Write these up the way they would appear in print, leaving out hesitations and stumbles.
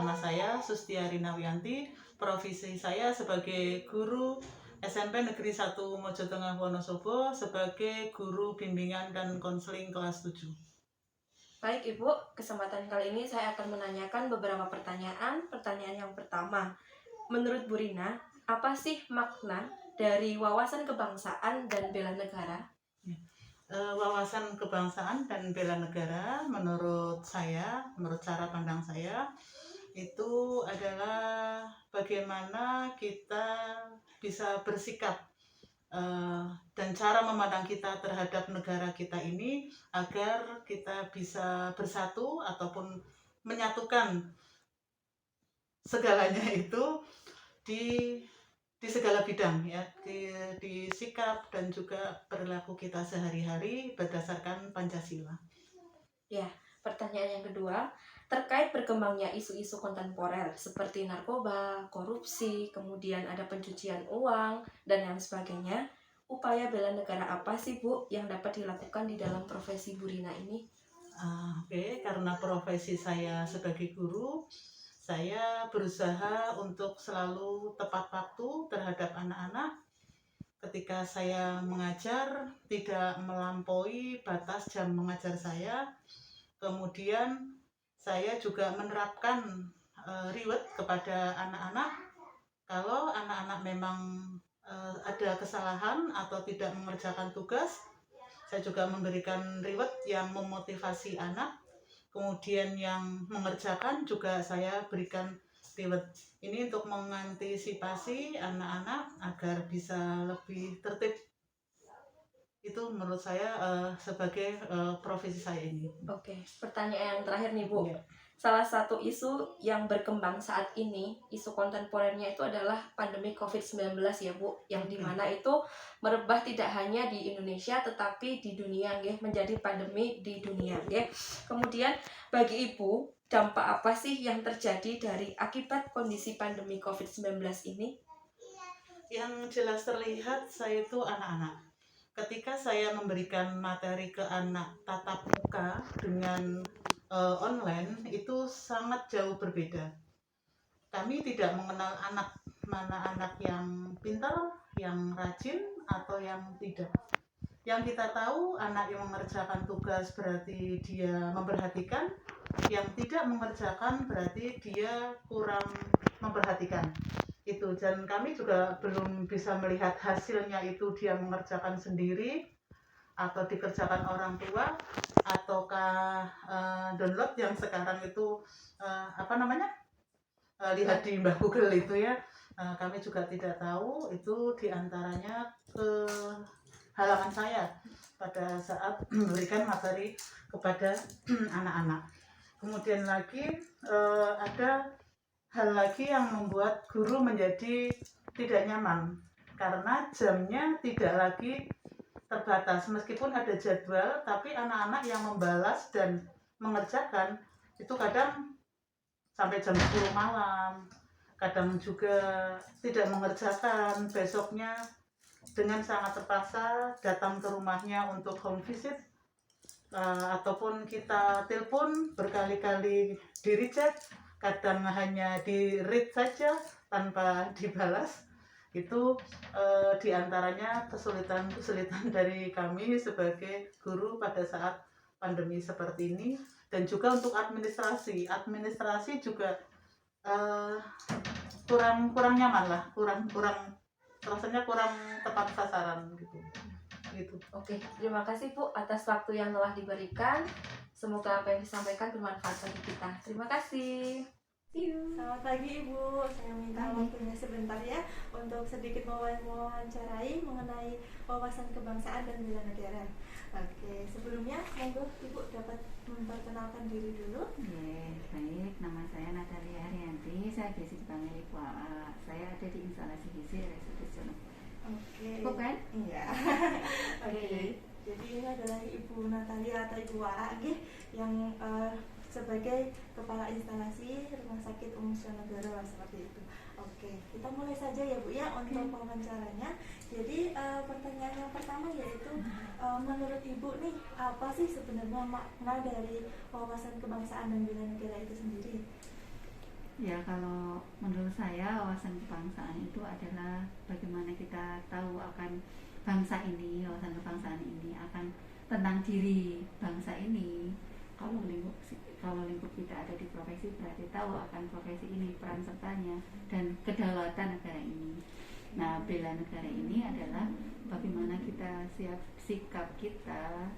Nama saya Sustiari Nawianti, profesi saya sebagai guru SMP Negeri 1 Mojo Tengah Wonosobo sebagai guru bimbingan dan konseling kelas 7. Baik Ibu, kesempatan kali ini saya akan menanyakan beberapa pertanyaan. Pertanyaan yang pertama, menurut Bu Rina, apa sih makna dari wawasan kebangsaan dan bela negara? Wawasan kebangsaan dan bela negara menurut saya, menurut cara pandang saya, itu adalah bagaimana kita bisa bersikap dan cara memandang kita terhadap negara kita ini agar kita bisa bersatu ataupun menyatukan segalanya itu di segala bidang ya, di sikap dan juga perilaku kita sehari-hari berdasarkan Pancasila. Ya, pertanyaan yang kedua, terkait berkembangnya isu-isu kontemporer seperti narkoba, korupsi, kemudian ada pencucian uang, dan yang sebagainya. Upaya bela negara apa sih Bu yang dapat dilakukan di dalam profesi Bu Rina ini? Oke, karena profesi saya sebagai guru, saya berusaha untuk selalu tepat waktu terhadap anak-anak. Ketika saya mengajar, tidak melampaui batas jam mengajar saya. Kemudian saya juga menerapkan reward kepada anak-anak. Kalau anak-anak memang ada kesalahan atau tidak mengerjakan tugas, saya juga memberikan reward yang memotivasi anak. Kemudian yang mengerjakan juga saya berikan reward. Ini untuk mengantisipasi anak-anak agar bisa lebih tertib. Itu menurut saya sebagai profesi saya ini. Oke, pertanyaan yang terakhir nih Bu. Ya. Salah satu isu yang berkembang saat ini, isu kontemporernya itu adalah pandemi COVID-19 ya Bu, yang dimana itu merebah tidak hanya di Indonesia tetapi di dunia nggih, menjadi pandemi di dunia nggih. Kemudian bagi Ibu, dampak apa sih yang terjadi dari akibat kondisi pandemi COVID-19 ini? Yang jelas terlihat saya itu anak-anak. Ketika saya memberikan materi ke anak tatap muka dengan online, itu sangat jauh berbeda. Kami tidak mengenal anak, mana anak yang pintar, yang rajin, atau yang tidak. Yang kita tahu, anak yang mengerjakan tugas berarti dia memperhatikan, yang tidak mengerjakan berarti dia kurang memperhatikan. Itu, dan kami juga belum bisa melihat hasilnya itu dia mengerjakan sendiri atau dikerjakan orang tua, ataukah download yang sekarang itu lihat di Mbah Google itu ya. Kami juga tidak tahu. Itu diantaranya ke halaman saya pada saat memberikan materi kepada anak-anak. Kemudian lagi ada hal lagi yang membuat guru menjadi tidak nyaman karena jamnya tidak lagi terbatas. Meskipun ada jadwal, tapi anak-anak yang membalas dan mengerjakan itu kadang sampai jam 10 malam, kadang juga tidak mengerjakan. Besoknya dengan sangat terpaksa datang ke rumahnya untuk home visit, ataupun kita telepon berkali-kali di reject, kadang hanya di read saja tanpa dibalas. Itu diantaranya kesulitan dari kami sebagai guru pada saat pandemi seperti ini. Dan juga untuk administrasi juga kurang nyaman lah, rasanya kurang tepat sasaran gitu. Oke, terima kasih Bu atas waktu yang telah diberikan. Semoga apa yang disampaikan bermanfaat bagi kita. Terima kasih. Selamat pagi Ibu, saya minta waktunya sebentar ya untuk sedikit mewawancarai mengenai wawasan kebangsaan dan bela negara. Oke, sebelumnya monggo Ibu dapat memperkenalkan diri dulu. Baik, nama saya Natalia Arianti, saya basic bank Ibu AA. Saya ada di instalasi gizi RSUD Jono. Oke. Bukan? Iya. Oke. Jadi ini adalah Ibu Natalia atau Ibu AA yang sebagai kepala instalasi Rumah Sakit Umum Negara seperti itu. Oke, kita mulai saja ya Bu ya untuk wawancaranya. Jadi pertanyaan yang pertama yaitu menurut Ibu nih apa sih sebenarnya makna dari wawasan kebangsaan dan bela negara itu sendiri? Ya, kalau menurut saya wawasan kebangsaan itu adalah bagaimana kita tahu akan bangsa ini, wawasan kebangsaan ini akan tentang diri bangsa ini. Kalau lingkup kita ada di profesi, berarti tahu akan profesi ini, peran sertanya dan kedaulatan negara ini. Nah, bela negara ini adalah bagaimana kita sikap kita,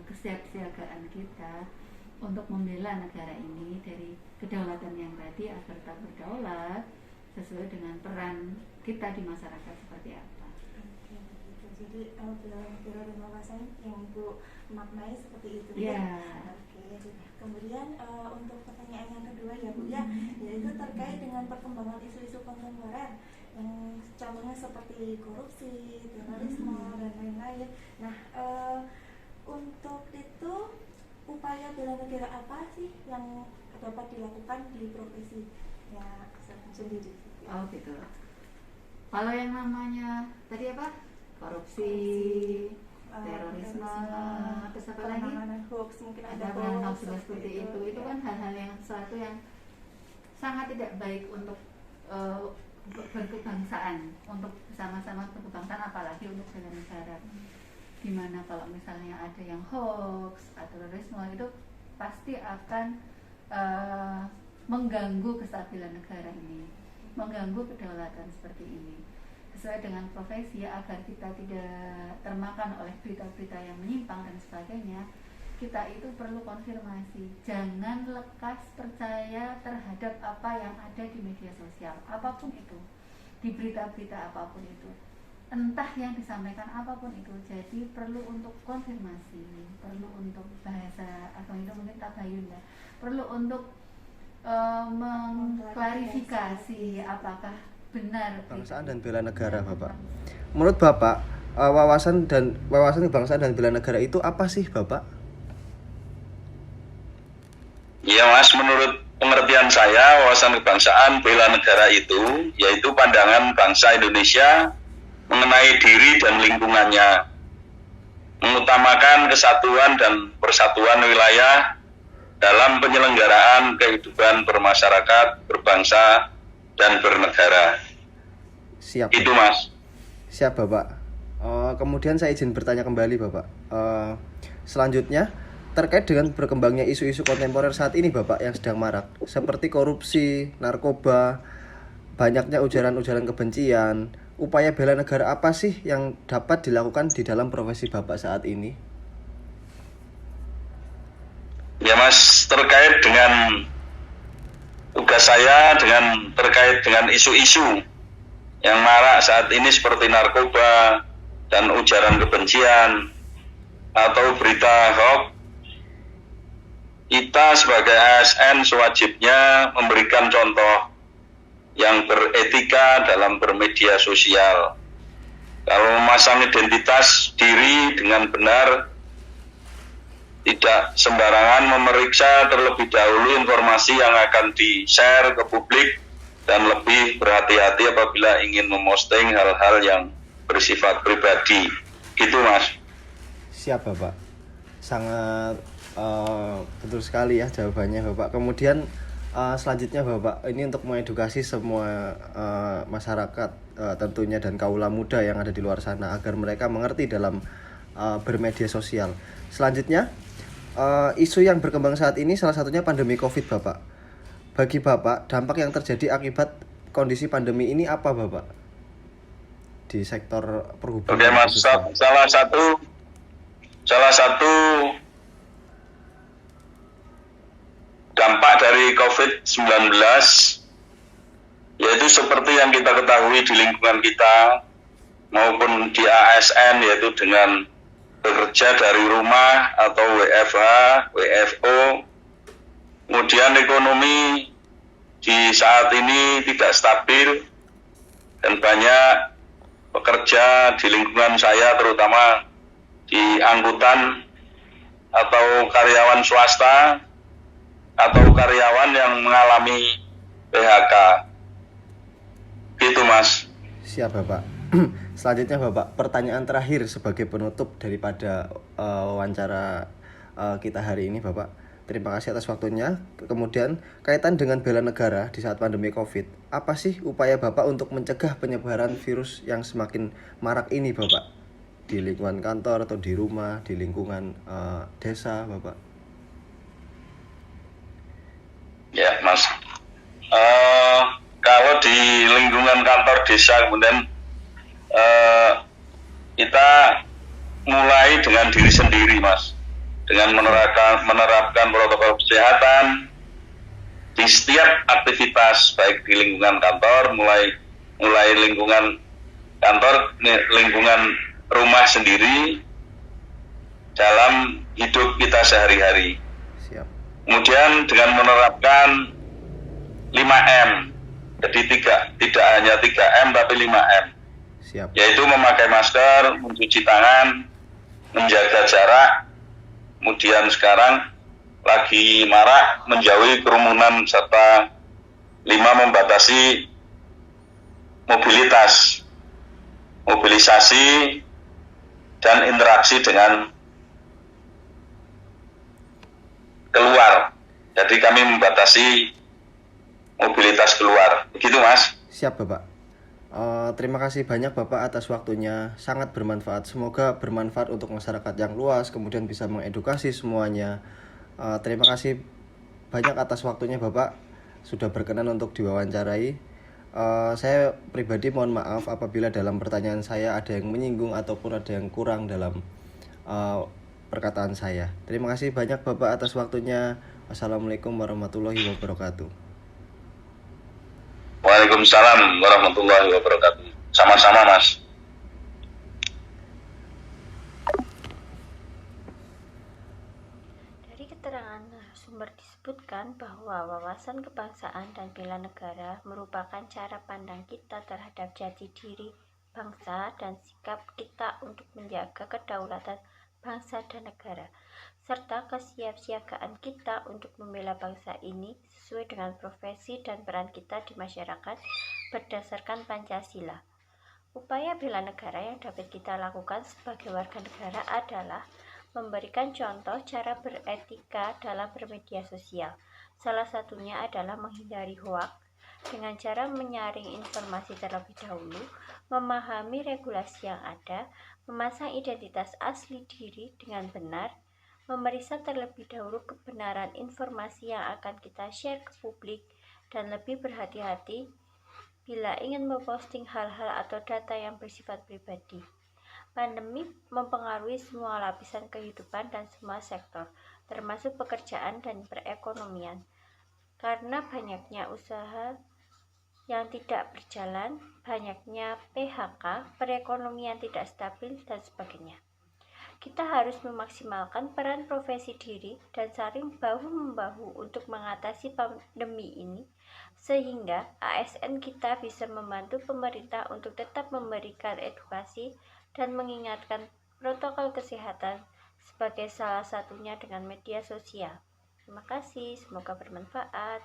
kesiapsiagaan kita untuk membela negara ini dari kedaulatan yang tadi agar tetap berdaulat sesuai dengan peran kita di masyarakat seperti apa. Oke, begitu. Jadi bela dan wawasan yang Ibu maknai seperti itu Ya. Oke. Kemudian untuk pertanyaan yang kedua ya Bu ya, yaitu terkait dengan perkembangan isu-isu kontemporer yang contohnya seperti korupsi, terorisme dan lain-lain. Nah, untuk itu upaya bela negara apa sih yang dapat dilakukan di profesi ya sendiri? Oh gitu. Kalau yang namanya tadi apa? Korupsi, terorisme, terus apa lagi? Penanganan hoax, mungkin ada Hal seperti itu kan hal-hal yang sesuatu yang sangat tidak baik untuk berkebangsaan, untuk bersama-sama berkebangsaan, apalagi untuk bela negara. Dimana kalau misalnya ada yang hoax atau terorisme itu pasti akan mengganggu kestabilan negara ini, mengganggu kedaulatan seperti ini. Sesuai dengan profesi agar kita tidak termakan oleh berita-berita yang menyimpang dan sebagainya, kita itu perlu konfirmasi. Jangan lekas percaya terhadap apa yang ada di media sosial, apapun itu, di berita-berita apapun itu, entah yang disampaikan apapun itu. Jadi perlu untuk konfirmasi, perlu untuk bahasa atau itu mungkin tabayun ya, perlu untuk mengklarifikasi apakah benar kebangsaan dan bela negara, Bapak. Menurut Bapak, wawasan kebangsaan dan bela negara itu apa sih, Bapak? Iya Mas, menurut pengertian saya, wawasan kebangsaan bela negara itu yaitu pandangan bangsa Indonesia mengenai diri dan lingkungannya, mengutamakan kesatuan dan persatuan wilayah dalam penyelenggaraan kehidupan bermasyarakat, berbangsa, dan bernegara. Siap. Itu Mas. Siap, Bapak. Kemudian saya izin bertanya kembali, Bapak. Selanjutnya, terkait dengan berkembangnya isu-isu kontemporer saat ini, Bapak, yang sedang marak, seperti korupsi, narkoba, banyaknya ujaran-ujaran kebencian, upaya bela negara apa sih yang dapat dilakukan di dalam profesi Bapak saat ini? Ya Mas, terkait dengan tugas saya terkait dengan isu-isu yang marak saat ini seperti narkoba dan ujaran kebencian atau berita hoax, kita sebagai ASN sewajibnya memberikan contoh yang beretika dalam bermedia sosial. Kalau memasang identitas diri dengan benar, tidak sembarangan memeriksa terlebih dahulu informasi yang akan di-share ke publik dan lebih berhati-hati apabila ingin memposting hal-hal yang bersifat pribadi. Gitu Mas. Siap, Bapak. Sangat betul sekali ya jawabannya, Bapak. Kemudian selanjutnya, Bapak, ini untuk mengedukasi semua masyarakat tentunya dan kaula muda yang ada di luar sana agar mereka mengerti dalam bermedia sosial. Selanjutnya, isu yang berkembang saat ini salah satunya pandemi COVID, Bapak. Bagi Bapak, dampak yang terjadi akibat kondisi pandemi ini apa, Bapak? Di sektor perhubungan. Oke Mas, salah satu dampak dari COVID-19 yaitu seperti yang kita ketahui di lingkungan kita maupun di ASN, yaitu dengan bekerja dari rumah atau WFH, WFO. Kemudian ekonomi di saat ini tidak stabil dan banyak pekerja di lingkungan saya, terutama di angkutan atau karyawan swasta atau karyawan yang mengalami PHK. Gitu Mas. Siap, Bapak. Selanjutnya, Bapak, pertanyaan terakhir sebagai penutup daripada wawancara kita hari ini, Bapak. Terima kasih atas waktunya. Kemudian kaitan dengan bela negara di saat pandemi COVID, apa sih upaya Bapak untuk mencegah penyebaran virus yang semakin marak ini, Bapak? Di lingkungan kantor atau di rumah, di lingkungan desa, Bapak? Ya, Mas. Kalau di lingkungan kantor desa, kemudian kita mulai dengan diri sendiri, Mas, dengan menerapkan protokol kesehatan di setiap aktivitas, baik di lingkungan kantor, mulai lingkungan kantor, lingkungan rumah sendiri, dalam hidup kita sehari-hari. Siap. Kemudian dengan menerapkan 5M, jadi tidak hanya 3M tapi 5M, Siap. yaitu memakai masker, mencuci tangan, menjaga jarak, kemudian sekarang lagi marak menjauhi kerumunan, serta 5 membatasi mobilisasi dan interaksi dengan keluar. Jadi kami membatasi mobilitas keluar. Begitu, Mas. Siap, Bapak. Terima kasih banyak Bapak atas waktunya, sangat bermanfaat. Semoga bermanfaat untuk masyarakat yang luas, kemudian bisa mengedukasi semuanya. Terima kasih banyak atas waktunya Bapak, sudah berkenan untuk diwawancarai. Saya pribadi mohon maaf apabila dalam pertanyaan saya ada yang menyinggung ataupun ada yang kurang dalam perkataan saya. Terima kasih banyak Bapak atas waktunya. Wassalamualaikum warahmatullahi wabarakatuh. Waalaikumsalam warahmatullahi wabarakatuh. Sama-sama, Mas. Dari keterangan narasumber disebutkan bahwa wawasan kebangsaan dan bela negara merupakan cara pandang kita terhadap jati diri bangsa dan sikap kita untuk menjaga kedaulatan bangsa dan negara, serta kesiapsiagaan kita untuk membela bangsa ini sesuai dengan profesi dan peran kita di masyarakat berdasarkan Pancasila. Upaya bela negara yang dapat kita lakukan sebagai warga negara adalah memberikan contoh cara beretika dalam bermedia sosial. Salah satunya adalah menghindari hoaks dengan cara menyaring informasi terlebih dahulu, memahami regulasi yang ada, memasang identitas asli diri dengan benar, memeriksa terlebih dahulu kebenaran informasi yang akan kita share ke publik, dan lebih berhati-hati bila ingin memposting hal-hal atau data yang bersifat pribadi. Pandemi mempengaruhi semua lapisan kehidupan dan semua sektor, termasuk pekerjaan dan perekonomian. Karena banyaknya usaha yang tidak berjalan, banyaknya PHK, perekonomian tidak stabil, dan sebagainya. Kita harus memaksimalkan peran profesi diri dan saling bahu-membahu untuk mengatasi pandemi ini, sehingga ASN kita bisa membantu pemerintah untuk tetap memberikan edukasi dan mengingatkan protokol kesehatan, sebagai salah satunya dengan media sosial. Terima kasih, semoga bermanfaat.